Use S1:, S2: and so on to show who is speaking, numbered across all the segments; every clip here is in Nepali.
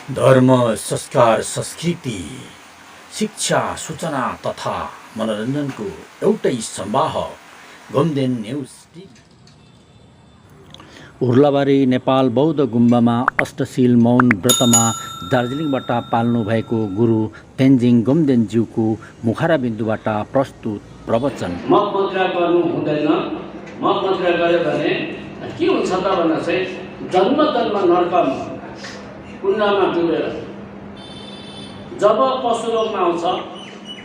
S1: धर्म, संस्कार, संस्कृति, शिक्षा, सूचना तथा मनोरञ्जनको एउटै सम्वाह गोमदेन न्युज टिभी।
S2: उर्लाबारी नेपाल बौद्ध गुम्बामा अष्टशील मौन व्रतमा दार्जिलिङबाट पाल्नु भएको गुरु तेन्जिङ गोमदेनज्यूको मुखारबिन्दुबाट प्रस्तुत प्रवचन।
S3: मत गर्नु हुँदैन। मत गऱ्यो भने के हुन्छ त भन्दा चाहिँ जन्म नर्कमा कुण्डमा डुबेर जब पशुलोकमा आउँछ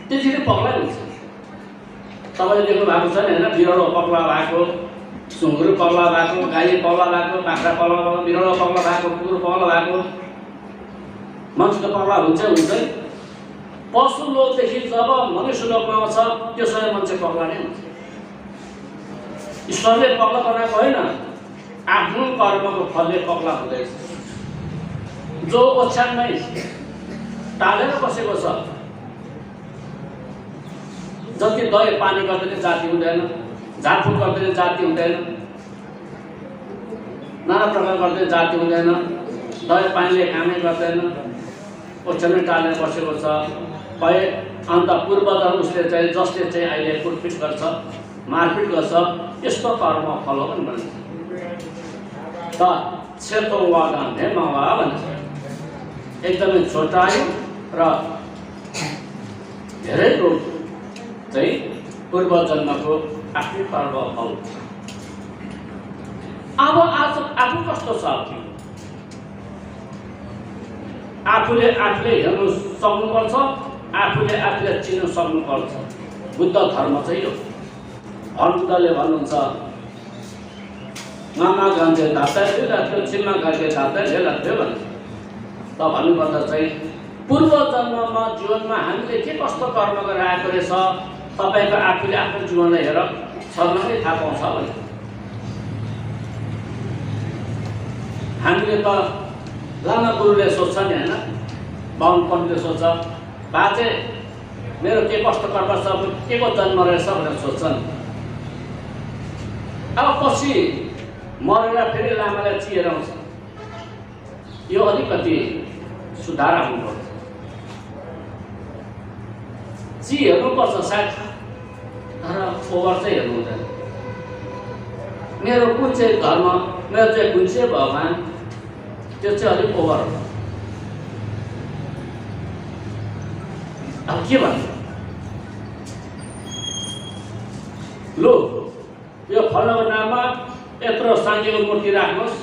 S3: त्यतिखेर पगला हुन्छ। तपाईँले देख्नु भएको छ नि होइन, बिरालो पगला भएको, सुँगुर पगला भएको, गाई पगला भएको, बाख्रा पगला भएको, बिरालो पगला भएको, कुकुर पगला भएको, मान्छे त पगला हुन्छ। पशुलोकदेखि जब मनुष्य लोकमा आउँछ त्यो समय मान्छे पगला नै हुन्छ। ईश्वरले पगला बनाएको होइन, आफ्नो कर्मको फलले पगला हुँदैछ। जो ओछ्यानमै टालेर बसेको छ, जति दही पानी गर्दैन जाति हुँदैन, झाडफुट गर्दैन जाति हुँदैन, नाना प्रकार गर्दैन जाति हुँदैन, दही पानीले कामै गर्दैन, ओछ्यानमै टालेर बसेको छ। भए अन्त पूर्वजन उसले चाहिँ जसले चाहिँ अहिले कुटपिट गर्छ, मारपिट गर्छ, यस्तो कर्म फल हो पनि भन्छ। त क्षेत्र वागा नेमावा भन्छ, एकदमै छोटायो र धेरै लोक चाहिँ पूर्व जन्मको आफ्नै कर्म फल। अब आज आफू कस्तो छ, आफूले हेर्नु सक्नुपर्छ, आफूले चिन्नु सक्नुपर्छ। बुद्ध धर्म चाहिँ यो। बुद्धले भन्नुहुन्छ मामा गान्थे धाता थियो, छिम्मा गान्थे धाता थियो भन्छ। त भन्नुपर्दा चाहिँ पूर्व जन्ममा जीवनमा हामीले के कस्तो कर्म गरेर आएको रहेछ, तपाईँको आफूले आफ्नो जीवनलाई हेर छर्नमै थाहा पाउँछ भने। हामीले त लामा गुरुले सोध्छ नि होइन, बाहुन पण्डितले सोध्छ, बाजे मेरो के कस्तो कर्म छ, के को जन्म रहेछ भनेर सोध्छन्। अब पछि मरेर फेरि लामालाई चिएर आउँछ। यो अलिकति सुधार आउनुपर्छ, हेर्नुपर्छ सायद, तर ओभर चाहिँ हेर्नु हुँदैन। मेरो कुन चाहिँ धर्म, मेरो चाहिँ कुन चाहिँ भगवान्, त्यो चाहिँ अलिक ओभर हो। अब के भन्नु, लु यो फलको नाममा यत्रो साङ्गेको मूर्ति राख्नुहोस्,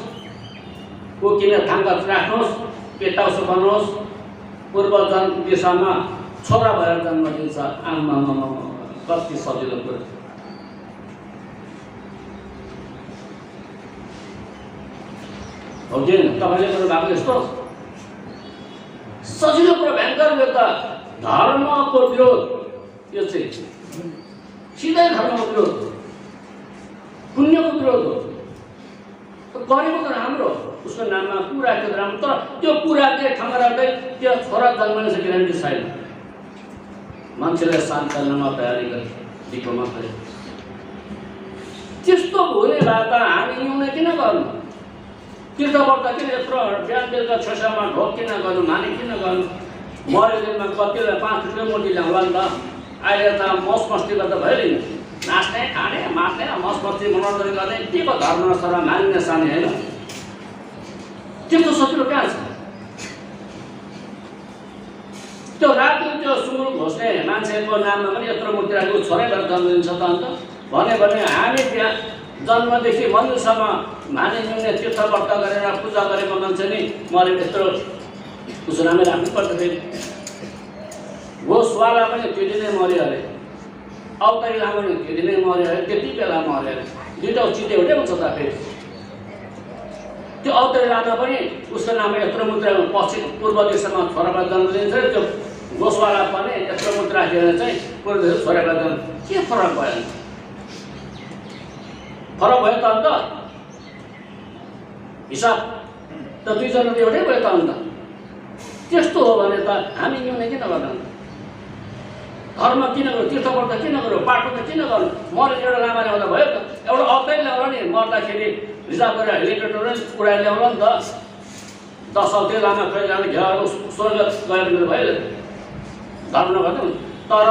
S3: कोकिने थाङ्गत राख्नुहोस्, पेटाउसो बनाउनुहोस्, पूर्व जन्म दिशामा छोरा भएर जन्म दिन्छ। आमा कति सजिलो कुरो। हो कि तपाईँले गर्नुभएको यस्तो सजिलो कुरो, भयङ्कर यो त धर्मको विरोध। यो चाहिँ सिधै धर्मको विरोध, पुण्यको विरोध हो। गरेको त राम्रो, उसको नाममा कुरा त्यो राम्रो, तर त्यो कुरा के ठाउँमा राख्दै त्यो छोरा जन्मने छ ग्यारेन्टी छैन। मान्छेलाई शान्त गर्नमा तयारी गरे, डिप्लोमा गरे। त्यस्तो हुने भए त हामी न्युने किन गर्नु, तीर्थव्रत किन यत्रो बिहान बेलुका छेसामा ढोक किन गर्नु, माने किन गर्नु। मरेको दिनमा कतिलाई 5 रुपियाँ मूर्ति ल्याउँला नि त। अहिले त मस मस्ती गर्दा भयो नि, नाच्ने खाने मात्ने मस मस्ती मनोरञ्जन गर्ने, के को धर्म सभा मानिने सानी होइन। त्यस्तो सजिलो कहाँ छ। त्यो राति त्यो सुँगुर घोस्ने मान्छेको नाममा पनि यत्रो मूर्ति राखेको छोरै भएर जन्म दिन्छ त अन्त। भने हामी त्यहाँ जन्मदेखि मन्दिरसम्म माने न्युने तीर्थव्रत गरेर पूजा गरेको मान्छे नि मरे यत्रो उसको नामै राख्नुपर्छ। फेरि गोसवाला पनि त्यो दिनै मऱ्यो अरे, अवतारी लामा पनि त्यो दिनै मऱ्यो अरे, त्यति बेला मऱ्यो अरे। दुइटा चित्ते एउटै हुन्छ त। फेरि त्यो अवतारी लामा पनि उसको नाममा यत्रो मुद्रा पश्चिम पूर्व दिशामा छोरालाई जन्म दिन्छ, त्यो गोसवाला पनि यत्रो मुद्रा राखेर चाहिँ पूर्व दिशा छोरालाई जन्म। के फरक भयो? फरक भयो त अन्त हिसाब त दुईजना त एउटै भयो त अन्त। त्यस्तो हो भने त हामी न्युने किन गर्नु, धर्म किन गर्नु, तीर्थव्रत किन गर्नु, पाठो त किन गर्नु। मरेर एउटा लामा ल्याउँदा भयो त, एउटा अवतारी ल्याउला नि, मर्दाखेरि रिजर्भ गरेर हेलिकप्टर उडाएर ल्याउला नि त। दशौते लामा कहिले घेर स्वर्ग गए भने भयो धर्म नगर्नु। तर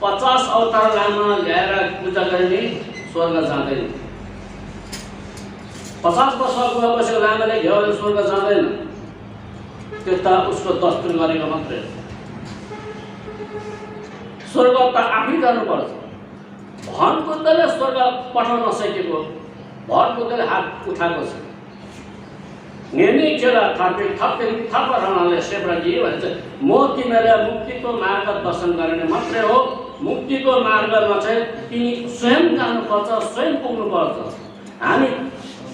S3: 50 अवतार लामा ल्याएर पूजा गर्ने स्वर्ग जाँदैन। 50 वर्ष अगुवा बसेको लामाले घेर स्वर्ग जाँदैन। त्यो त उसको दस्तुर गरेको मात्रै। स्वर्ग त आफै जानुपर्छ। भनकुन्दले स्वर्ग पठाउन नसकेको, भनकुन्दले हात उठाएको छ। नेनी खेला थप रहनाले सेब्राजी भन्छ म तिमीलाई मुक्तिको मार्ग दर्शन गर्ने मात्रै हो। मुक्तिको मार्गमा चाहिँ तिमी स्वयं जानुपर्छ, स्वयं पुग्नुपर्छ। हामी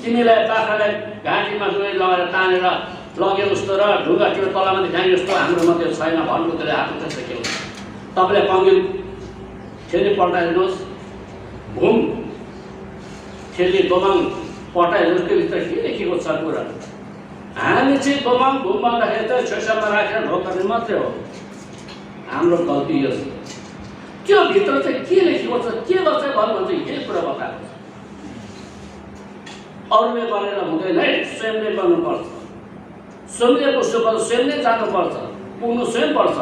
S3: तिमीलाई बाख्रालाई घाँटीमा डोरी लगाएर तानेर लगे जस्तो र ढुङ्गा त्यो तलमाथि फ्याँके जस्तो हाम्रोमा त्यो छैन। भन्नुले हात उठाइसक्यो। तपाईँले पङ्गिल ठेली पल्टाइदिनुहोस्, घुम ठेली दोमाङ पल्टाइदिनुहोस्, त्यो भित्र के लेखेको छ कुरा। हामी चाहिँ दोमाङ घुम भन्दाखेरि चाहिँ छेसामा राखेर ढोक्ने मात्रै हो। हाम्रो गल्ती यो छ। त्यो भित्र चाहिँ के लेखेको छ, के गर्छ भन्नुहुन्छ, यही कुरा बताएको छ। अरूले गरेर हुँदैन है, स्वयंले गर्नुपर्छ। स्वयंले बुझ्नुपर्छ, स्वयंले जानुपर्छ, पुग्नु स्वयं पर्छ।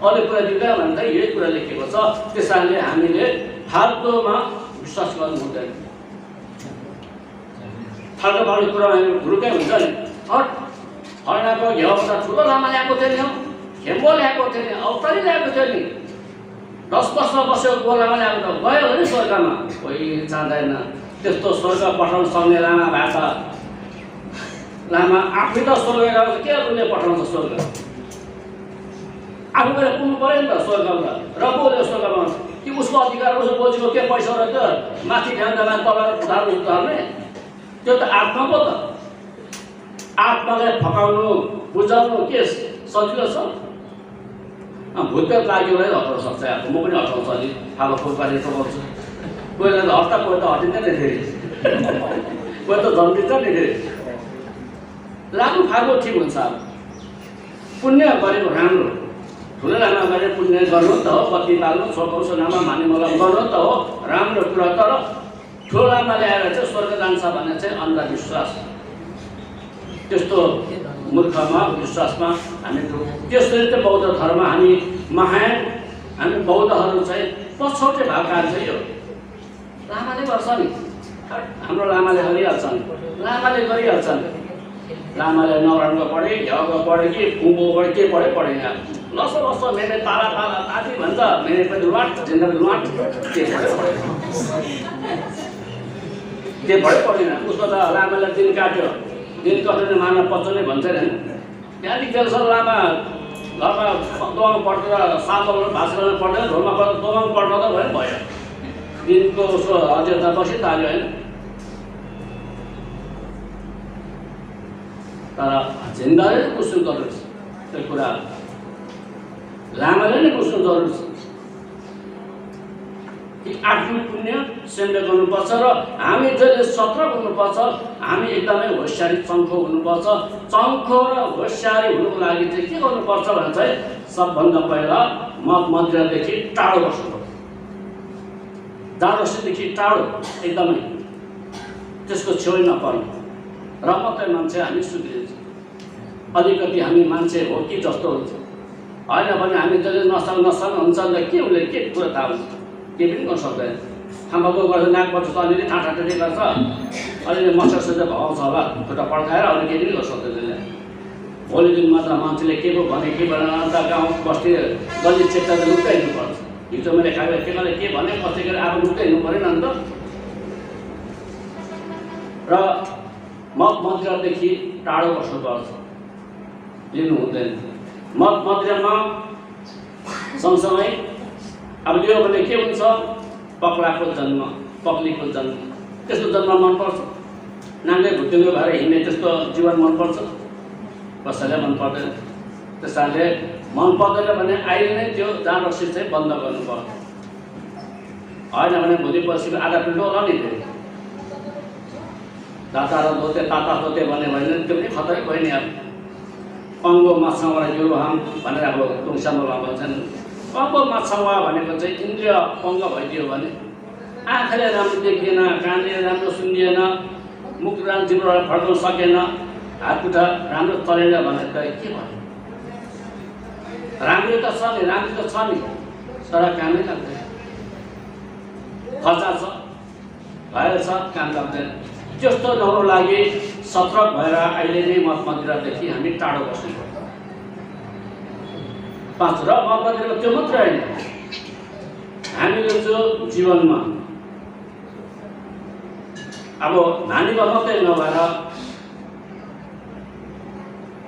S3: अरू कुरा दिँदैन भने त यही कुरा लेखेको छ। त्यस कारणले हामीले फाल्तोमा विश्वास गर्नु हुँदैन। फाल्टो फाल्टो कुरामा हुरुकै हुन्छ नि। हर्नाको घ्याउबाट ठुलो लामा ल्याएको थियो नि, खेम्बो ल्याएको थियो नि, अवतारी ल्याएको थियो नि। 10 वर्ष बसेको गोलामा ल्याएको त गयो नि स्वर्गमा, कोही जाँदैन। त्यस्तो स्वर्ग पठाउन सक्ने लामा भए त लामा आफै त स्वर्ग गएको के उसले पठाउँछ स्वर्ग? आफू गएर पुग्नु पऱ्यो नि त स्वर्गमा। र बोल्यो स्वर्गमा कि उसको अधिकार, उसको बोजीको के पैसा रहेछ माथि ध्यानमा तल धर्ने? त्यो त आत्मा पो त। आत्मालाई फकाउनु बुझाउनु के सजिलो छ? भूतपेट लाग्यो भने हटाउन सक्छ। आफू म पनि हटाउँछु, अलि फालो फुलपारी चलाउँछु। कोहीलाई त हट्टा, कोही त हटिँदैन नि फेरि, कोही त जन्मिन्छ नि फेरि। लाग्नु फाल्नु ठिक हुन्छ। पुण्य गरेको राम्रो, ठुलो लामा गरेर पुण्य गर्नु त हो, बत्ती पाल्नु, छोटो लामा माने मलाई गर्नु त हो राम्रो कुरा। तर ठुलो लामा ल्याएर चाहिँ स्वर्ग जान्छ भन्ने चाहिँ अन्धविश्वास। त्यस्तो मूर्खमा विश्वासमा हामी त्यसरी चाहिँ बौद्ध धर्म हामी महान, हामी बौद्धहरू चाहिँ पछौटे भएका चाहिँ यो लामाले गर्छ नि। हाम्रो लामाले गरिहाल्छ नि, लामाले गरिहाल्छ नि। लामाले नौरानको पढे, घ्याउको पढे कि कुम्बो पढे, के पढे पढेन। लसो लसो मेरे ताला ताला ताती भन्छ, मेरे पनि लुवाट झिन्डा लुवाट के पढे पढेन, के पढे पढेन। उसको त लामाले दिन काट्यो, दिन कट्ने माना पच्चो नै भन्छ नि। त्यहाँदेखि बेलसम्म लामा घरमा दोमाङ पढेर 7 वर्ष भाषण पढ्दैन, ढोलमा पढ्दा दोमाङ पढ्न त भयो। दिनको उसको अध्यक्षता बसी ताल्यो होइन। तर झिन्डाले नै बुझ्नु जरुरी छ त्यो कुरा, लामाले नै बुझ्नु जरुरी छ कि आफ्नो पुण्य स्वयंले गर्नुपर्छ। र हामी जहिले सतर्क हुनुपर्छ। हामी एकदमै होसियारी चङ्खो हुनुपर्छ। चङ्खो र होसियारी हुनुको लागि चाहिँ के गर्नुपर्छ भने चाहिँ सबभन्दा पहिला मद मदिरादेखि टाढो बस्नुपर्छ। जाडोसीदेखि टाढो एकदमै, त्यसको छेउ नपर्ने, र मात्रै मान्छे हामी सुध्रिन्छ। अलिकति हामी मान्छे हो कि जस्तो हुन्छ, होइन भने हामी जहिले नसा हुन्छ नि त के उसले के कुरा थाहा हुन्छ, केही पनि गर्न सक्दैन। खाम्बाको गर्दा नाकबाट त अलिअलि ठाँठाठी गर्छ, अलिअलि मसर्सर्दै भगाउँछ होला, खुट्टा पड्काएर अरू केही पनि गर्न सक्दैन। भोलि दिनमा त मान्छेले के पो भने के भनेर अन्त गाउँ बस्ती गल्ली चेप्टा त लुक्दै हिँड्नुपर्छ। हिजो मैले खाएर के गरेँ के भने कति गरेर अब लुक्दै हिँड्नु पऱ्यो नि त। र मद मदिरादेखि टाढो बस्नुपर्छ, लिनु हुँदैन। मद मदिरामा सँगसँगै अब लियो भने के हुन्छ, पक्लाको जन्म, पक्लीको जन्म, त्यस्तो जन्म मनपर्छ। नाङ्गै भुत्तिङ्गो भएर हिँड्ने त्यस्तो जीवन मनपर्छ, कसैलाई मन पर्दैन। त्यस कारणले मन पर्दैन भने अहिले नै त्यो जाँड रक्सी चाहिँ बन्द गर्नुपर्छ। होइन भने भोलि पर्सि आधा पिल्टो होला नि फेरि। दाता र दोते ताता दोते भन्यो भने त्यो पनि खतरै भयो नि। अब अङ्गो माछाबाट यो हम भनेर अब टुङसामा भन्छन्। अङ्गो माछावा भनेको चाहिँ इन्द्रिय अङ्ग भइदियो भने आँखाले राम्रो देखिएन, कानले राम्रो सुनिएन, मुख जिब्रोबाट फर्काउन सकेन, हात खुट्टा राम्रो चलेन भने त के भयो? राम्रो त छ नि तर कामै लाग्दैन, खर्च छ भएर छ, काम लाग्दैन। त्यस्तो नहुनु लागि सतर्क भएर अहिले नै मद मदिरादेखि हामी टाढो बस्नु पर्छ। पाँच र मद मदिरा त्यो मात्रै होइन, हामीले जो जीवनमा अब नानीमा मात्रै नभएर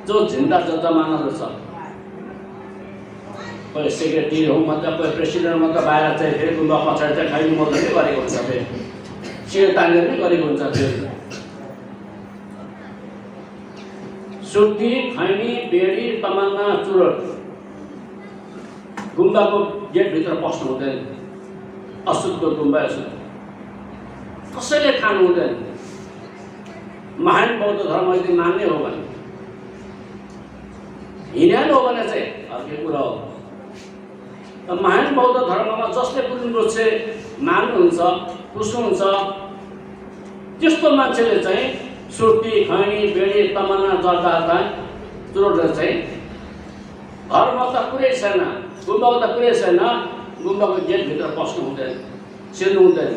S3: जो झिन्दा जमानाहरू छ, कोही सेक्रेटरी हो मतलब, कोही प्रेसिडेन्ट मतलब बाहिर चाहिँ फेरि गुम्बा पछाडि चाहिँ खैनी मद्दै नै गरेको हुन्छ, फेरि सिर तानेर नै गरेको हुन्छ। फेरि सुर्ती, खैनी, बेडी, तमन्ना, चुरोट गुम्बाको गेटभित्र पस्नु हुँदैन। अशुद्ध गुम्बा अशुद्ध कसैले खानु हुँदैन। महान बौद्ध धर्म यदि मान्ने हो भने, हिँड्यान हो भने चाहिँ अर्कै कुरा हो। महान बौद्ध धर्ममा जसले गुरुङलोचे मान्नुहुन्छ, पुज्नुहुन्छ, त्यस्तो मान्छेले चाहिँ सुर्ती, खैनी, बेडी, तमन्ना, जर्दा, चुरोटले चाहिँ घरमा त कुरै छैन, गुम्बाको त कुरै छैन, गुम्बाको गेटभित्र पस्नु हुँदैन, छिर्नु हुँदैन।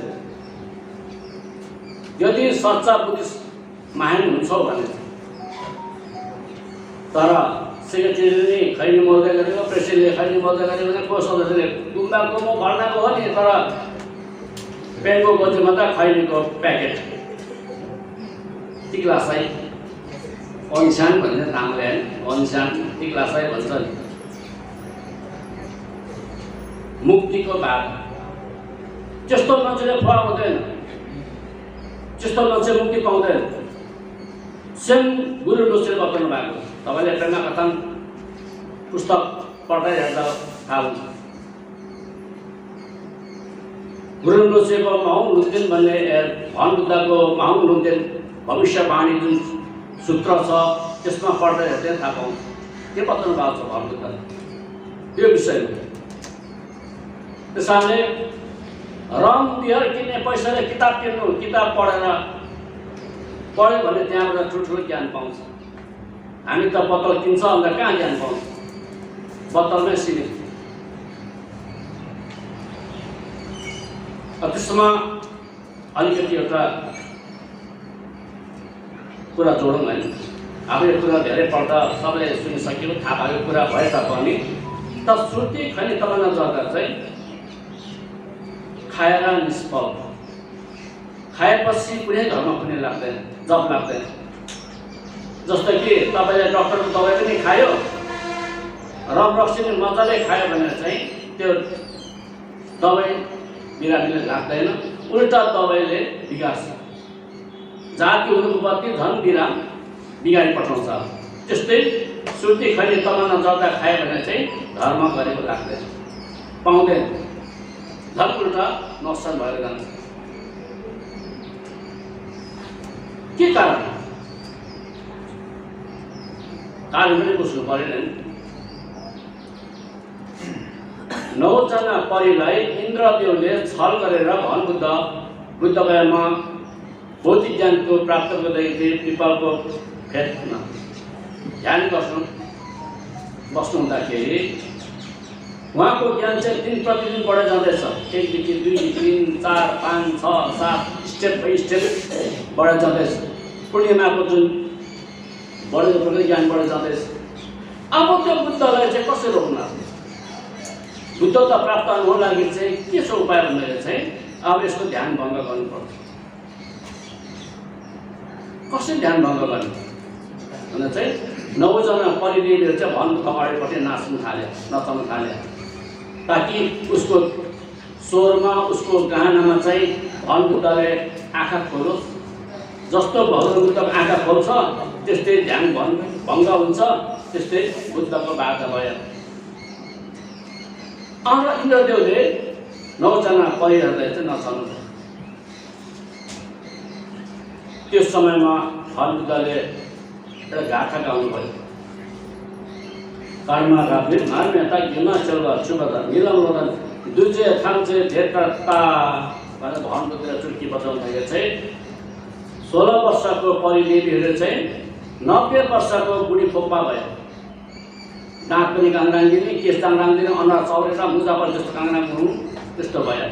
S3: यदि सच्चा बुद्धिस्ट महान हुन्छ भने, तर सेक्रेटरीले नि खैनी मोल्दै गरेको, प्रेसिडेन्टले खैनी मोल्दै गरेको भने को सदस्यले गुम्बाको म भर्नाको हो नि, तर पेनको गोजीमा त खैनीको प्याकेट टिक्लासाई अन्सान भन्ने नामले अन्सान टिक्लासाई भन्छ नि। मुक्तिको बाटो त्यस्तो मान्छेले खुवाउँदैन, त्यस्तो मान्छे मुक्ति पाउँदैन। स्वयं गुरु लोचेले बताउनु भएको, तपाईँले प्रेमा कथन पुस्तक पढ्दै हेर्दा थाहा हुन्छ। गुरु लोचेको महाउ लुन्देन भन्ने भानुभुद्धको महाउ लुन्देन भविष्यवाणी जुन सूत्र छ त्यसमा पढ्दै हेर्दै थाहा पाउँछ के बताउनु भएको छ भानुभुद्ध त्यो विषयमा। त्यसैले रङ बिहार किन्ने पैसाले किताब किन्नु, किताब पढ्यो भने त्यहाँबाट ठुल्ठुलो ज्ञान पाउँछ। हामी त बोतल किन्छ अन्त कहाँ ज्ञान पाउँछ, बोतलमै सीमित। त्यसमा अलिकति एउटा कुरा जोडौँ है। अब यो कुरा धेरैपल्ट सबैले सुनिसक्यो, थाहा भएको कुरा भए तापनि त सुर्ती, खैनी, तमन्ना, जर्दा चाहिँ खाएर निष्फल, खाएपछि कुनै घरमा कुनै लाग्दैन, जब लाग्दैन। जस्तो कि तपाईँले डक्टरको दबाई पनि खायो, रक्सी पनि मजाले खायो भने चाहिँ त्यो दबाई बिरामीले लाग्दैन, उल्टा दबाईले बिगार्छ। जाति हुनुको बत्ती झन् बिगारी पठाउँछ। त्यस्तै सुर्ती, खैनी, तमन्ना, जर्दा खायो भने चाहिँ धर्म गरेको लाग्दैन, पाउँदैन, झन् उल्टा नोक्सान भएर जान्छ। के कारण? कारण पनि बुझ्नु परेन नि। 9 जना परिलाई इन्द्रदेवले छल गरेर बुद्धगयामा भौतिक ज्ञानको प्राप्त गर्दै थिए। पिपलको फेदमा ध्यान बस्नु हुँदाखेरि उहाँको ज्ञान चाहिँ दिन प्रतिदिन बढेर जाँदैछ। 1 देखि 2 देखि 3 4 5 6 7 स्टेप बाई स्टेप बढेर जाँदैछ। पूर्णिमाको जुन बढेर ज्ञान बढेर जाँदैछ। अब त्यो बुद्धलाई चाहिँ कसरी रोक्नु? बुद्धत्व प्राप्त हुनको लागि चाहिँ के छ उपाय भन्दाखेरि चाहिँ अब यसको ध्यान भङ्ग गर्नुपर्छ। कसरी ध्यान भङ्ग गर्ने भन्दा चाहिँ 9 जना परिदेवीहरू चाहिँ भन्नु अगाडिपट्टि नाच्नु थाले, नचाउनु थाले, ताकि उसको स्वरमा, उसको गानामा चाहिँ भानुभुद्धले आँखा खोलोस्। जस्तो भानुभुद्धको आँखा खोल्छ त्यस्तै ध्यान भङ्ग हुन्छ, त्यस्तै बुद्धको बाधा भयो। अब इन्द्रदेवले 9 जना परिहरूलाई चाहिँ नचाउनु। त्यो समयमा भानुभुद्धले एउटा गाथा गाउनु भयो। कर्मा राबिर मार्मेता हिमाचल सुबद निलम्बन दुजे थाम्चे धेरता भनेर भानुभुद्धले चुट्की बजाउँदाखेरि चाहिँ 16 वर्षको परिदेवीहरू चाहिँ 90 वर्षको बुढी फोक्पा भयो, दाँत पनि काङ्राङ्गिने, केस काङ्राङ्गिने, अनुहार चौरेर मुजा पनि जस्तो काङ्राङ हुनु त्यस्तो भयो।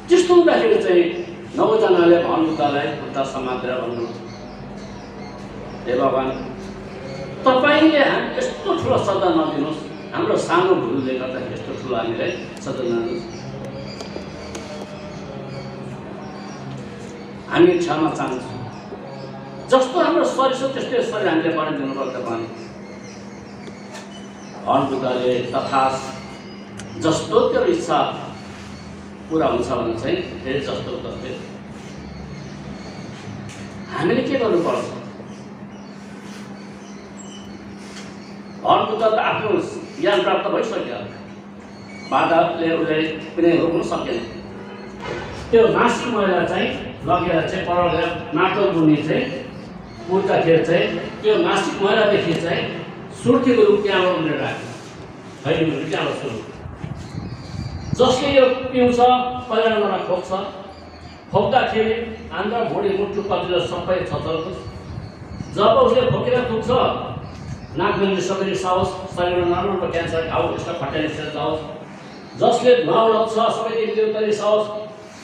S3: त्यस्तो हुँदाखेरि चाहिँ नौजनाले भानुभक्तलाई खुट्टा समातेर भन्नु, हे भगवान् तपाईँले हामी यस्तो ठुलो सजा नदिनुहोस्, हाम्रो सानो भुलले गर्दाखेरि यस्तो ठुलो हामीलाई सजा नदिनुहोस्, हामी क्षमा चाहन्छौँ। जस्तो हाम्रो शरीर छ त्यस्तै शरीर हामीले बनाइदिनु पर्छ भने भानुभक्तले तथास जस्तो त्यो इच्छा पुरा हुन्छ भने चाहिँ फेरि जस्तो तस्तै हामीले के गर्नुपर्छ? भानुभक्त त आफ्नो ज्ञान प्राप्त भइसक्यो, बाधाले उसले कुनै रोक्नु सकेन। त्यो नासिक महिला चाहिँ लगेर चाहिँ पर माटो बुन्ने चाहिँ पुर्दाखेरि चाहिँ त्यो नासिक महिलादेखि चाहिँ सुर्खेको रूप त्यहाँबाट उनीहरू राख्यो, खैरीहरू त्यहाँबाट सुरु। जसले यो पिउँछ पहिला खोज्छ, खोज्दाखेरि आन्द्रा भुँडी मुटु कतिले सबै छचल्छ। जब उसले खोकेर थुक्छ नाकगन्जी सबै रिसाओस्, शरीरमा नराम्रो क्यान्सर घाउ यस्तो खट्याइसेर जाओस्। जसले धुवा उडाउँछ सबै देवता रिसाओस्,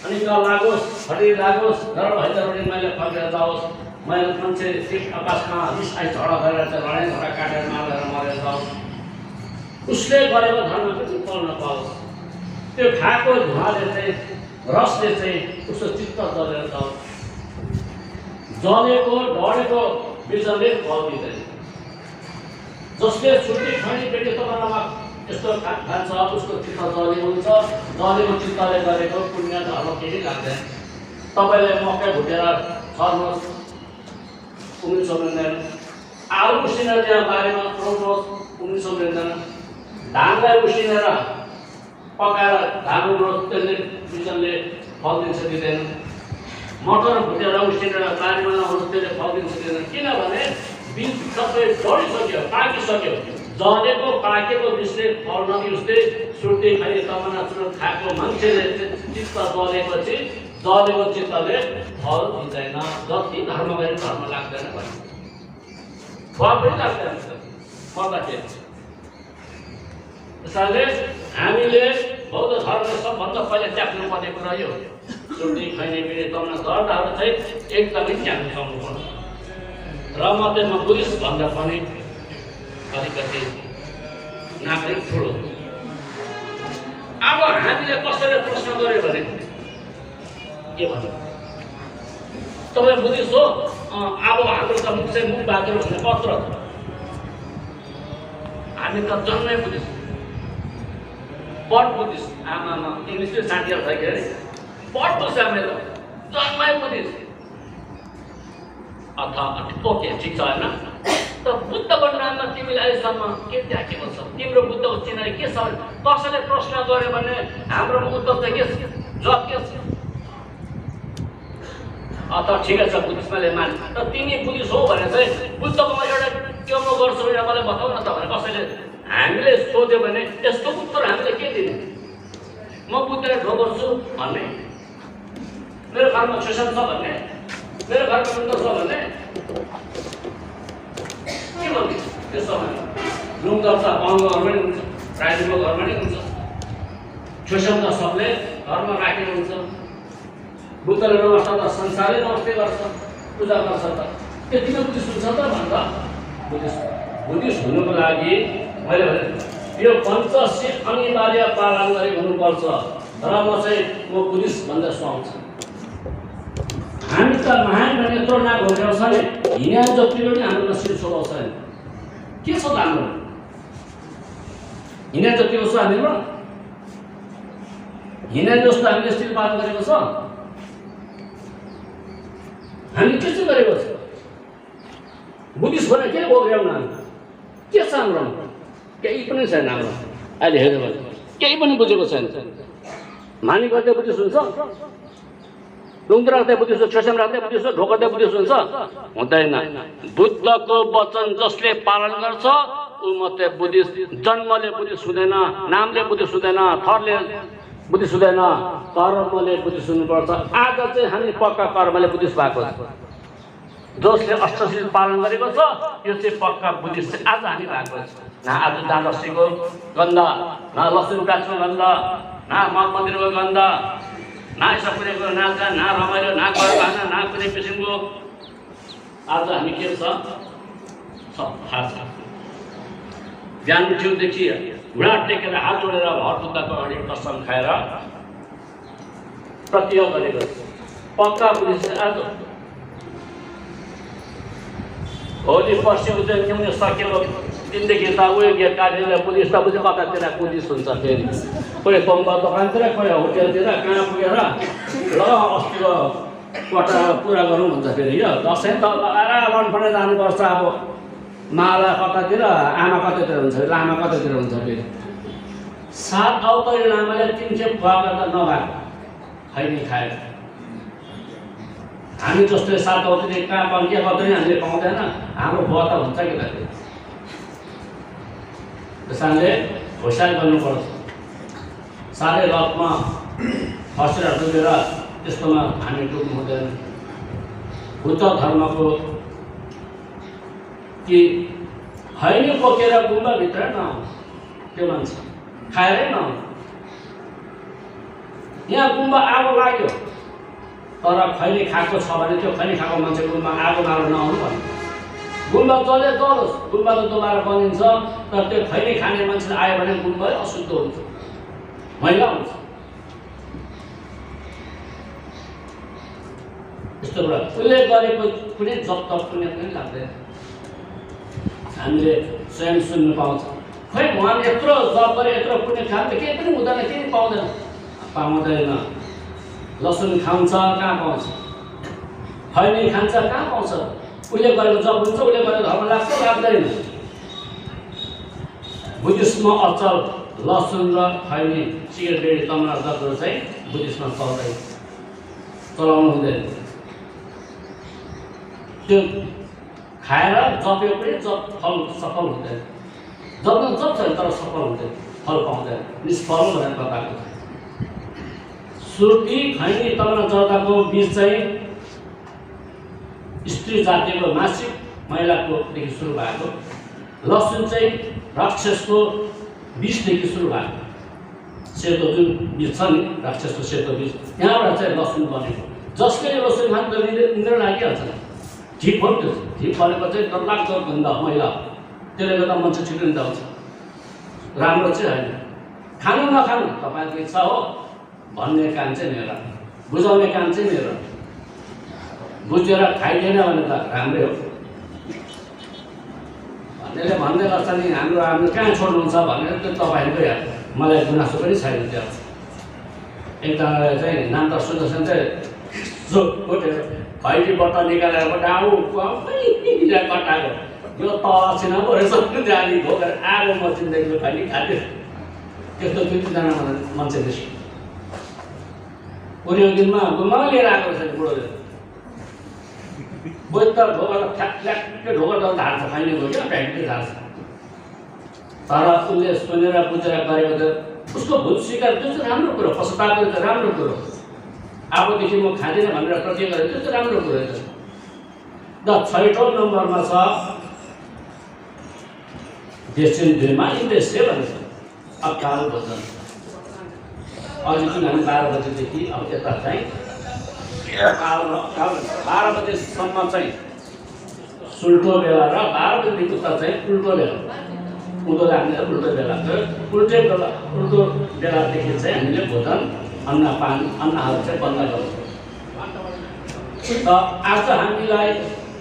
S3: अनि त लागोस् हड्डी लागोस्, नराम्रो हैदरबाडी मैले फर्केर जाओस्। मैले मान्छे सिट आकाशमा रिसाइ झडा गरेर चाहिँ लडाइँ झडा काटेर मारेर मरेर जाओस्। उसले गरेको धर्म पनि पाउन पाओस्। त्यो खाएको धुवाले चाहिँ रसले चाहिँ उसको चित्त जलेर जाओस्। जलेको ढडेको बिजनले फल दिँदैन। जसले छुट्टी खैनी पेटी तपाईँमा यस्तो खान्छ उसको चित्त जलेको हुन्छ। जलेको चित्तले गरेको पुण्य धर्म केही लाग्दैन। तपाईँले मकै भुटेर छर्नुहोस्, उम्रिन्छ मिल्दैन। आलु उसिनेर त्यहाँ बारीमा पुऱ्याउनुहोस्, उम्रिन्छ मिल्दैन। धानलाई उसिनेर पकाएर धान उम्रोस्, त्यसले बिजनले फल दिन्छ दिँदैन। मटर भुटेर उसिनेर बारीमा लगाउनुहोस्, त्यसले फल दिन्छ दिँदैन। किनभने बिज सबै बढिसक्यो, पाकिसक्यो। जलेको पाकेको बिजले फल नदिउँदै सुर्ती खाइ तमना चुरोट खाएको मान्छेले चित्त जलेपछि जलेको चित्तले फल दिँदैन। जति धर्म गरे धर्म लाग्दैन भने फल पनि लाग्दैन पर्दाखेरि। त्यसैले हामीले बौद्ध धर्मले सबभन्दा पहिला त्याग्नुपर्ने कुरा यो हो। सुर्ती खैनी पिँढी तमना गर्दाहरू चाहिँ एकदमै त्याग्नु सक्नुपर्छ। र मध्येमा बुद्धिस्ट भन्दा पनि अलिकति नागरिक ठुलो। अब हामीले कसैले प्रश्न गर्यो भने के भन्नु? तपाईँ बुद्धिस्ट हो, अब हाम्रो त मुख चाहिँ मुख बहादुर भन्ने पत्र। हामी त जन्मै बुद्धिस्ट, पढ बुद्धिस्ट। आमामा इङ्ग्लिसले साथीहरू छ के अरे पढ बुझ्छ मेरो जन्मै बुद्धिस्ट। अथवा ओके ठिक छ होइन? त बुद्धको नाममा तिमीले अहिलेसम्म के त्यागेको छ? तिम्रो बुद्धको चिनारी के छ? कसैले प्रश्न गर्यो भने हाम्रो उत्तर चाहिँ के छ? जवाब के छ? अथवा ठिकै छ बुद्धिस्टले मान, र तिमी बुद्धिस्ट हो भने चाहिँ बुद्धको म एउटा त्यो म गर्छु भनेर मलाई बताउ न त भने कसैले हामीले सोध्यो भने यस्तो उत्तर हामीले के दिने? म बुद्धलाई ढो गर्छु भन्ने, मेरो घरमा शोषण छ भन्ने, मेरो घरमा बुद्ध छ भन्ने के भन्ने? त्यसो भने लुङदर त पाउनुको घरमा नि हुन्छ, राईको घरमा नि हुन्छ, शोषण त सबले घरमा राखेको हुन्छ। बुद्धले नमस्ते त संसारै नमस्ते गर्छ, पूजा गर्छ। त त्यतिमै बुद्धिस्ट हुन्छ त भन्दा बुद्धिस्ट हुनुको लागि मैले भने यो पञ्चशील अनिवार्य पालन गरी हुनुपर्छ। र म बुद्धिस्ट भन्दा सुहाउँछु। हामी त महान भने यत्रो नाक घोकेर छ नि, हिँडा जति पनि हाम्रो शिर छोडाउँछ नि। के छ त हाम्रो हिँडा जतिको छ हामीमा? हिँडा जस्तो हामीले शिर पालन गरेको छ? हामी के चाहिँ गरेको छ? बुद्धिस्ट भने के घोक्याउन के छ हाम्रो? केही पनि छैन हाम्रो। अहिले हेऱ्यो भने केही पनि बुझेको छैन। मानी गर्दै बुद्धिस्ट हुन्छ, लुङ्ग राख्दै बुद्धिस्ट हुन्छ, छेसम राख्दै बुद्धिस्ट हुन्छ, ढोकाउँदै बुद्धिस्ट हुन्छ? हुँदैन। बुद्धको वचन जसले पालन गर्छ ऊ मात्रै बुद्धिस्ट। जन्मले बुद्धिस्ट हुँदैन, नामले बुद्धिस्ट हुँदैन, थरले बुद्धिस्ट हुँदैन, कर्मले बुद्धिस्ट हुनुपर्छ। आज चाहिँ हामी पक्का कर्मले बुद्धिस्ट भएको छ। जसले अष्टशील पालन गरेको छ यो चाहिँ पक्का बुद्धिस्ट चाहिँ आज हामी भएको छ। न आज दादर्शीको गन्ध, न लसुन प्याजको गन्ध, न मठ मन्दिरको गन्ध, न यसो कुरेको नाचगान, न रमाइलो, न गरबाना, न कुनै किसिमको। आज हामी के छ सब थाहा छ। बिहान उठ्योदेखि घुँडा टेकेर हात जोडेर भर बुद्धको अगाडि कसम खाएर प्रतिज्ञा गरेको पक्का बुद्धिस्ट आज भोलि पर्सि उद्योग ल्याउन सकेको दिनदेखि त उयो गेट काटेर पुलिस त बुझ्यो कतातिर पुलिस हुन्छ फेरि कोही बम्बा दोकानतिर कोही होटेलतिर कहाँ पुगेर ल अस्तिको क्वार्टर पुरा गरौँ भन्छ फेरि। यो दसैँ त लगाएर लन्डन जानुपर्छ। अब माला कतातिर, आमा कतातिर हुन्छ, लामा कतातिर हुन्छ फेरि। 7 अवतरी लामाले 3 खेप खुवाएको त नभएको खैनी खाएर। हामी जस्तो 7 अवतरी कहाँ पाउँछ, कतै हामीले पाउँदैन। हाम्रो बुवा त हुन्छ कि त त्यसैले होसियार गर्नुपर्छ। साह्रै लतमा फसेर डुबेर त्यस्तोमा हामी डुब्नु हुँदैन। बुद्ध धर्मको कि खैनी बोकेर गुम्बाभित्र नआउनु त्यो मान्छे खाएरै नआउनु। यहाँ गुम्बा आगो लाग्यो तर खैनी खाएको छ भने त्यो खैनी खाएको मान्छे गुम्बा आगो मारेर नआउनु भन्नु। गुम्बा जले जलोस्, गुम्बा त दोबारा बनिन्छ तर त्यो खैनी खाने मान्छे आयो भने गुम्बा अशुद्ध हुन्छ, मैला हुन्छ। यस्तो कुरा उसले गरेको कुनै जब तब कुनै पनि लाग्दैन। हामीले स्वयं सुन्नु पाउँछ खै उहाँले यत्रो जब गरे यत्रो पुण्य खान्छ केही पनि हुँदैन, केही पाउँदैन। पाउँदैन। लसुन खान्छ कहाँ पाउँछ, खैनी खान्छ कहाँ पाउँछ। उसले गरेको जब हुन्छ, उसले गरेको धर्म लाग्छ लाग्दैन। बुद्धिस्टमा अचल लसुन र खैनी सिगरेट बेडी तमार जगहरू चाहिँ बुद्धिस्टमा चल्दैन, चलाउनु हुँदैन। त्यो खाएर जप्यो पनि जप फल सफल हुँदैन। जप्न जप्छ तर सफल हुँदैन, फल पाउँदैन, निष्फल भनेर बताएको छ। सुर्ती खैनी तमार जर्दाको बीज चाहिँ स्त्री जातिको मासिक महिलाकोदेखि सुरु भएको, लसुन चाहिँ राक्षसको बीजदेखि सुरु भएको। सेतो जुन बीज छ नि राक्षसको सेतो बीज, त्यहाँबाट चाहिँ लसुन बनेको। जसले लसुन खान्छ त निन्द्रा लागिहाल्छ। ठिक हो त्यो, ठिक भनेको चाहिँ डरलाग्दो गन्ध मैला, त्यसले गर्दा मान्छे छिटो निन्द्रा आउँछ। राम्रो चाहिँ होइन। खानु नखानु तपाईँको इच्छा हो भन्ने काम चाहिँ मेरो, बुझाउने काम चाहिँ मेरो। बुझेर खाइदिएन भने त राम्रै हो। भन्नेले भन्दै गर्छ नि हाम्रो कहाँ छोड्नुहुन्छ भनेर त्यो तपाईँको या मलाई गुनासो पनि छैन। त्यो एकजनाले चाहिँ नाम त सुन्दरसन चाहिँ जो कोटेर खैनी बट्टा निकालेर डाउ कटाएको यो तसिन पो रहेछ जानी घोकेर आगो मचिँदैको खैनी खाँदै त्यस्तो 2-3 जना मान्छे देख्यो। पुऱ्यो दिनमा गुम्बा लिएर आएको रहेछ बुढोले। बोइत्त ढोका ठ्याक्कै ढोका त झार्छ, खैनी गयो फ्याक्ट्री झार्छ। तर उसले सुनेर बुझेर गरेको त उसको भुल स्वीकार, त्यो चाहिँ राम्रो कुरो। पश्चाताप गरेको त राम्रो कुरो। अबदेखि म खाँदिनँ भनेर प्रतिज्ञा गरेको त्यो चाहिँ राम्रो कुरो छ। र 6औं नम्बरमा छ देशिन दुईमा इन्देश्य भनेको अकाल भोजन। अझै पनि हामी 12 बजेदेखि अब यता चाहिँ 12 बजेसम्म चाहिँ सुल्टो बेला र 12 बजेदेखि उता चाहिँ उल्टो बेला, उँधो लाग्ने उल्टो बेला। उल्टो बेलादेखि चाहिँ हामीले भोजन अन्नहरू चाहिँ बन्द गर्छौँ। र आज हामीलाई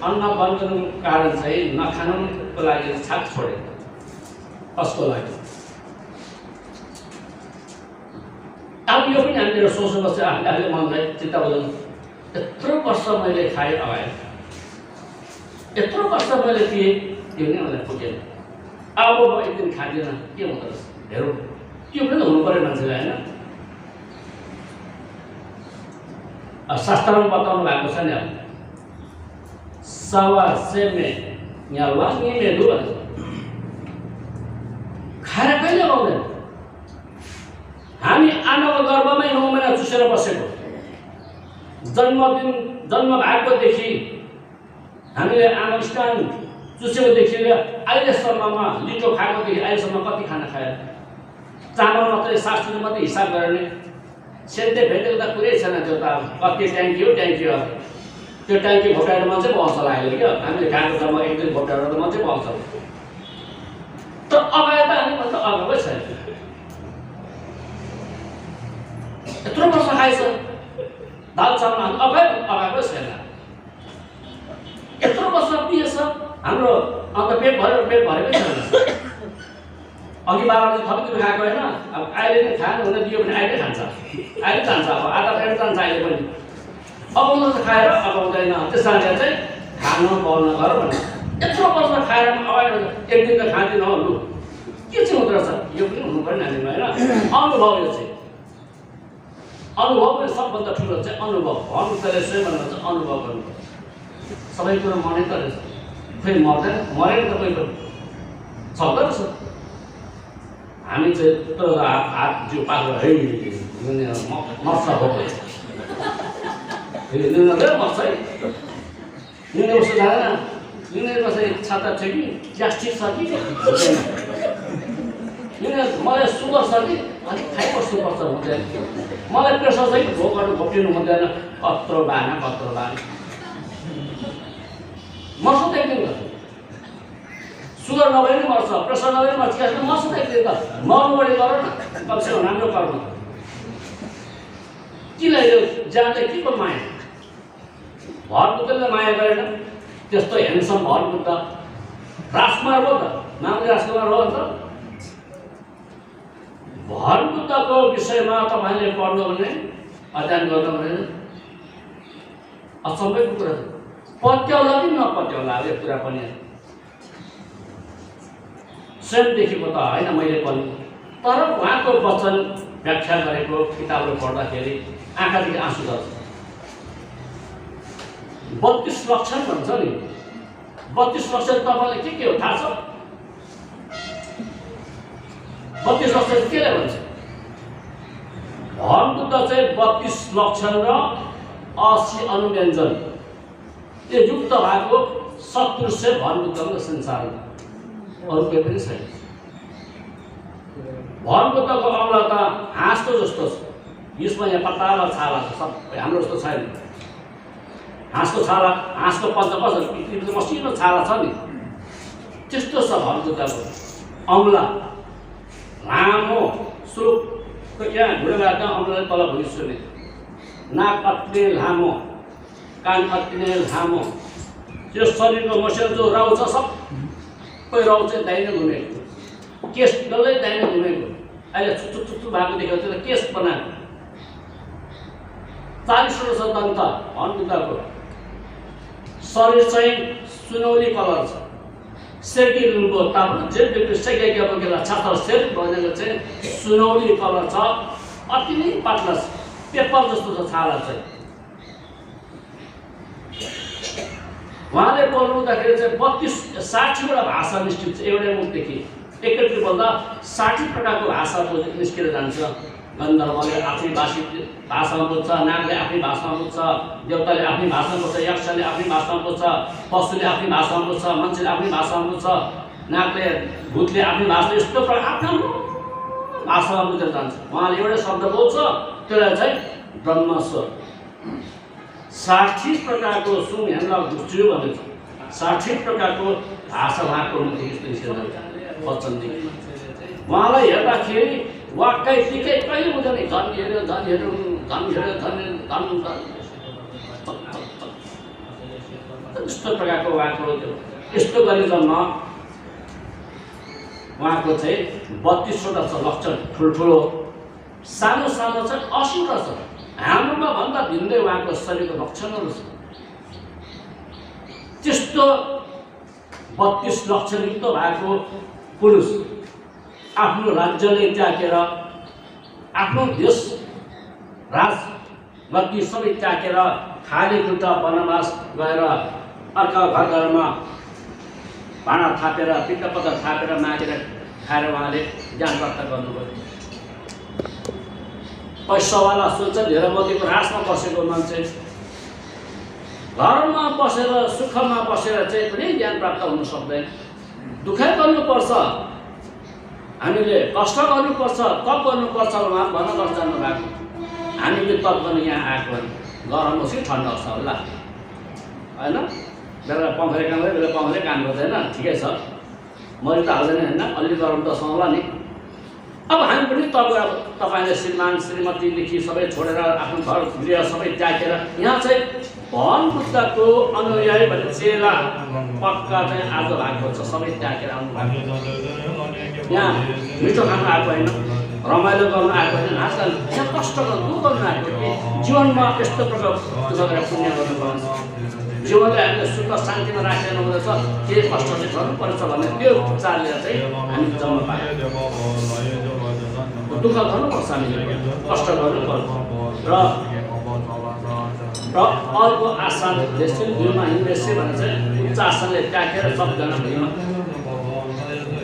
S3: अन्न बन्धनको कारण चाहिँ नखानुको लागि छाप छोडेको। कसको लागि? अब यो पनि हामीले सोच्नुपर्छ आफूले मनलाई चित्त बुझाउनु। यत्रो वर्ष मैले खाएँ अगाडि, यत्रो वर्ष मैले पिएँ, त्यो नै मलाई पुगेन। अब म एक दिन खाँदिनँ के हुँदो रहेछ हेरौँ। त्यो पनि हुनु पऱ्यो मान्छेलाई होइन। शास्त्रमा बताउनु भएको छ नि अब सवा सेमे यहाँ वाङ्गी मेलु भन्छ। खाएर कहिले आउँदैन। हामी आमाको गर्भमै 9 महिना चुसेर बसेको, जन्म भएको देखि हामीले आमा स्टान चुसेकोदेखि अहिलेसम्ममा लिटो खाएकोदेखि अहिलेसम्म कति खाना खायो? चामल मात्रै 60 मात्रै हिसाब गर्ने सेन्टे भेटेको त कुरै छैन। त्यो त कति ट्याङ्की हो ट्याङ्की हो, त्यो ट्याङ्की भोटाएर मान्छे पाउँछ लाग्यो क्या। हामीले खाएको जम्मा 1-2 भोटाएर त मान्छे पाउँछ। तर अगाडि त हामीभन्दा अगावै छैन। यत्रो वर्ष खाएछ दाल चामल हामी अगावै छैन। यत्रो वर्ष पिएछ हाम्रो, अन्त पेट भरेकै छैन। अघि बाबाले थपिदिनु खाएको होइन, अब अहिले नै खानु हुन दियो भने अहिले खान्छ, अहिले जान्छ। अब आधा पेट जान्छ अहिले पनि। अगाउँदा त खाएर अगाउँदैन, त्यसकारणले चाहिँ खानु पाउन गर भन्नु। यत्रो वर्ष खाएर अगाडि एक दिन त खाँदिनँ हो, लु के चाहिँ हुँदो रहेछ यो पनि हुनु पर्यो नानीमा होइन। अनुभव यो चाहिँ अनुभव पनि सबभन्दा ठुलो चाहिँ अनुभव। भन्नु त्यसले स्वयं भन्नु चाहिँ अनुभव गर्नु। सबै कुरो मनै त रहेछ, खोइ मर्दैन, मरेन त कोही पनि सक्दो रहेछ। हामी चाहिँ तर हात जिउ पाकेर है मर्छ हो मर्छ है। निने उसो जाँदैन, निने कसै छाता छ कि ग्यास्ट्रिक छ कि मलाई सुगर छ कि अलिक खाइबस्नुपर्छ हुँदैन, मलाई प्रेसर छ कि भोकहरू घोप्टिनु हुँदैन। कत्रो बाना मर्छ त एकदिन त। सुगर नभए पनि मर्छ, प्रेसर नभए पनि मर्छ, ग्यास मर्छ त एकदिन त। मर्नु बढी गर न, कमसेकम राम्रो कर्म। किन यो जाँदै के को माया? भरपुत्रले माया गरेन, त्यस्तो हेन्डसम भरपुत्र राजकुमार हो त, मामले राजकुमार हो अन्त। भरपुत्रको विषयमा तपाईँले पढ्नु भने, अध्ययन गर्नु भने अचम्मैको कुरा छ। पत्याउला कि नपत्याउला यो कुरा पनि स्वयं देखेको त होइन मैले पनि, तर उहाँको वचन व्याख्या गरेको किताबहरू पढ्दाखेरि आँखादेखि आँसु झर्छ। 32 लक्षण भन्छ नि, 32 लक्षण तपाईँलाई के हो थाहा छ? 32 लक्षण केले भन्छ? धर्मबुद्ध चाहिँ 32 लक्षण र 80 अनुव्यञ्जन यो युक्त भएको सत्पुरुष चाहिँ धर्मबुद्धको संसारमा अरू केही पनि छैन। धर्मबुद्धको औँला त हाँसको जस्तो छ, यसमा यहाँ पत्ताला छाला छ, सबै हाम्रो जस्तो छैन। हाँसको छाला, हाँसको पत्ता कसरी मसिनो छाला छ नि, त्यस्तो छ धर्मबुद्धको औँला। लामो सुरुक यहाँ घुँडाबाट औँलाले तल भुइँ सुने, नाक अति लामो, कान अति नै लामो, त्यो शरीरको मसिनो जो राउ छ सबै राउ चाहिँ दाहिने घुमेको, केस डल्लै दाहिने घुमेको। अहिले छुच्चु भएको देखेको त्यो केस बनाएको। 40 वर्ष दन्त धर्मबुद्धको। शरीर चाहिँ सुनौली कलर छ, सेकी रुलको तापमान जे व्यक्ति सेकेको बोकेर छात्र सेट भनेको चाहिँ सुनौली कलर छ, अति नै पातला छ, पेपर जस्तो छ छाला चाहिँ। उहाँले बोल्नुहुँदाखेरि चाहिँ 60 वटा भाषा निश्चित छ एउटै मुखदेखि। एकैचोटि बोल्दा 60 प्रकारको भाषा निस्केर जान्छ। गन्धर्वले आफ्नै भाषामा बोल्छ, नागले आफ्नै भाषामा बोल्छ, देवताले आफ्नै भाषामा बोल्छ, यक्षले आफ्नै भाषामा बोल्छ, पशुले आफ्नै भाषामा बोल्छ, मान्छेले आफ्नै भाषामा बोल्छ, नागले भूतले आफ्नै भाषा, यस्तो प्रकार आफ्नो भाषामा बुझेर जान्छ। उहाँले एउटै शब्द बोल्छ, त्यसलाई चाहिँ ब्रह्मस्वर। 60 प्रकारको सुन हेर्न घुच्यो भनेको 60 प्रकारको भाषा उहाँको मुखदेखि निस्केर जान्छ वचनदेखि। उहाँलाई हेर्दाखेरि वाक्कै दिकै कहिले बुझ्दैन, झन् हेऱ्यो यस्तो प्रकारको उहाँको यस्तो गरिकन उहाँको चाहिँ 32 वटा छ लक्षण, ठुल्ठुलो। सानो सानो चाहिँ 80 वटा छ। हाम्रोमा भन्दा भिन्दै उहाँको शरीरको लक्षणहरू छ। त्यस्तो 32 लक्षणयुक्त भएको पुरुष आफ्नो राज्यले त्यागेर, आफ्नो देश राजगद्दी सबै त्यागेर खाली खुट्टा वनवास गएर अर्का घरमा भाँडा थापेर, पिट्टपत्ता थापेर मागेर खाएर उहाँले ज्ञान प्राप्त गर्नुभयो। पैसावाला सोध्छ, धेरै मोदीको रासमा बसेको मान्छे घरमा बसेर सुखमा बसेर चाहिँ पनि ज्ञान प्राप्त हुन सक्दैन। दुखाइ गर्नुपर्छ, हामीले कष्ट गर्नुपर्छ, तप गर्नुपर्छ भन्न गर्छ जानुभएको। हामीले तप गर्नु यहाँ आएको गरम बसी ठन्डा छ होला होइन, बेला पङ्खाले काम गर्यो, बेला पङ्खाले काम गर्दैन, ठिकै छ, मरि त हाल्दैन होइन, अलि गरम त सहला नि। अब हामी पनि तपाईँले श्रीमान श्रीमतीदेखि सबै छोडेर आफ्नो घर गृह सबै त्यागेर यहाँ चाहिँ भगवान बुद्धको अनुयायी भने चेला पक्का चाहिँ आज भएको छ, सबै त्यागेर आउनु भएको। यहाँ मिठो खानु आएको होइन, रमाइलो गर्नु आएको होइन, आजकल यहाँ कष्ट गर्नु गर्नु आएको कि जीवनमा यस्तो प्रकार पुण्य गर्नुपर्छ, जीवनलाई हामीले सुख शान्तिमा राखेर हुँदैछ, के कष्ट चाहिँ गर्नुपर्छ भन्ने त्यो विचारले चाहिँ हामी जन्म पायौँ। दुःख गर्नुपर्छ, हामीले कष्ट गर्नुपर्छ र अर्को आसन देशले भ्यूमा हिँड्दैछ भने चाहिँ उच्च आसनले त्यागेर सबजना भ्यूमा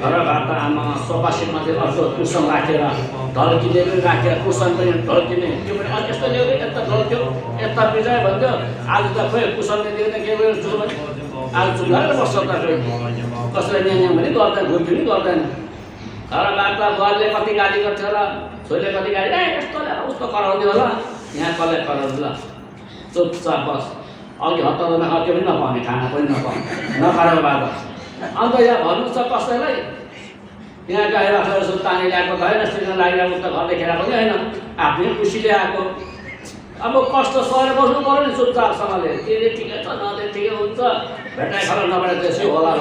S3: घरबाट आमा सोफासेटमाथि अर्को कुसन राखेर ढल्किने पनि राखेर कुसन पनि ढल्किने, त्यो पनि यस्तो ल्यायो यता ढल्क्यो यता बिजायो भन्थ्यो, आज त खोइ कुसनले दिँदैन के भयो चुल भने आज चुलाएर बस्छ त खोइ कसैलाई न्याङ पनि गर्दैन, घुर्की पनि गर्दैन। घरबाट बुवाले कति गाली गर्थ्यो होला, छोरीले कति गाली यस्तो उस्तो कराउँथ्यो होला, यहाँ कसलाई कराउँछ ल, चुपचाप बस, अघि हतारमा त्यो पनि नपाउने, खाना पनि नपाउने, नखराब बाटो। अन्त यहाँ भन्नु छ कसैलाई यहाँ गएर यसो तानी ल्याएको त होइन, सिक्न लागिरहेको त घर देखेर पनि होइन, आफ्नै खुसीले आएको। अब कष्ट सहेर बस्नु पऱ्यो नि चुपचापसँगले, के ठिकै छ नदे ठिकै हुन्छ, भेटाइ खबर नभएर त्यसै होला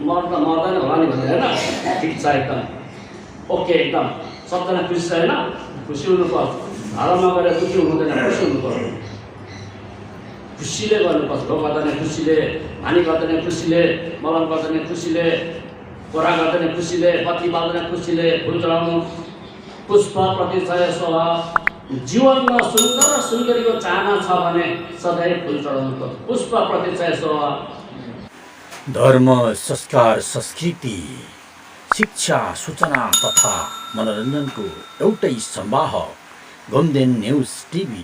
S3: मर्दैन होला नि भन्दै होइन, ठिक छ एकदम ओके, एकदम सबजना खुसी छ होइन, खुसी हुनुपर्छ, घरमा गएर दुःखी हुँदैन, खुसी हुनुपर्छ, खुसीले गर्नुपर्छ। ढोक गर्दैन खुसीले, हानि गर्दैन खुसीले, मलम गर्दैन खुसीले, कोरा गर्दैन खुसीले, बत्ती बाल्दैन खुसीले, फुल चढाउनु पुष्प प्रतिशय स्वभाव। जीवनमा सुन्दर र सुन्दरीको चाहना छ भने सधैँ फुल चढाउनु पर्छ, पुष्प प्रतिशय स्वभाव।
S1: धर्म, संस्कार, संस्कृति, शिक्षा, सूचना तथा मनोरञ्जनको एउटै सम्वाह गोमदेन न्युज टिभी।